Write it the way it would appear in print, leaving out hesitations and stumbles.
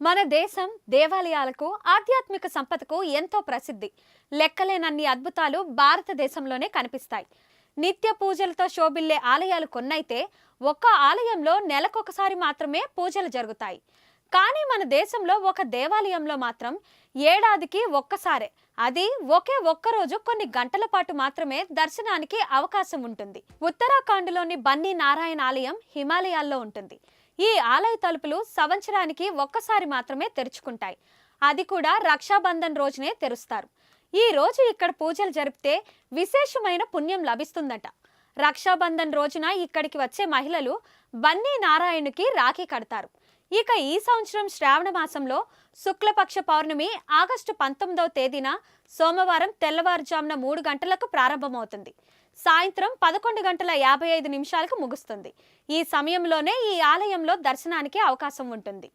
మన దేశం దేవాలయాలకు ఆధ్యాత్మిక సంపదకు ఎంతో ప్రసిద్ధి. లెక్కలేనన్ని అద్భుతాలు భారతదేశంలోనే కనిపిస్తాయి. నిత్య పూజలతో శోభిల్లే ఆలయాలు కొన్నైతే ఒక్క ఆలయంలో నెలకొకసారి మాత్రమే పూజలు జరుగుతాయి. కానీ మన దేశంలో ఒక దేవాలయంలో మాత్రం ఏడాదికి ఒక్కసారే, అది ఒక్క రోజు కొన్ని గంటల పాటు మాత్రమే దర్శనానికి అవకాశం ఉంటుంది. ఉత్తరాఖండ్లోని బన్నీ నారాయణ ఆలయం హిమాలయాల్లో ఉంటుంది. ఈ ఆలయ తలుపులు సంవత్సరానికి ఒక్కసారి మాత్రమే తెరుచుకుంటాయి. అది కూడా రక్షాబంధన్ రోజునే తెరుస్తారు. ఈ రోజు ఇక్కడ పూజలు జరిపితే విశేషమైన పుణ్యం లభిస్తుందట. రక్షాబంధన్ రోజున ఇక్కడికి వచ్చే మహిళలు బన్నీ నారాయణుకి రాఖీ కడతారు. ఇక ఈ సంవత్సరం శ్రావణ మాసంలో శుక్లపక్ష పౌర్ణమి ఆగస్టు 19వ తేదీన సోమవారం తెల్లవారుజామున 3 గంటలకు ప్రారంభమవుతుంది. సాయంత్రం 11:55 ముగుస్తుంది. ఈ సమయంలోనే ఈ ఆలయంలో దర్శనానికి అవకాశం ఉంటుంది.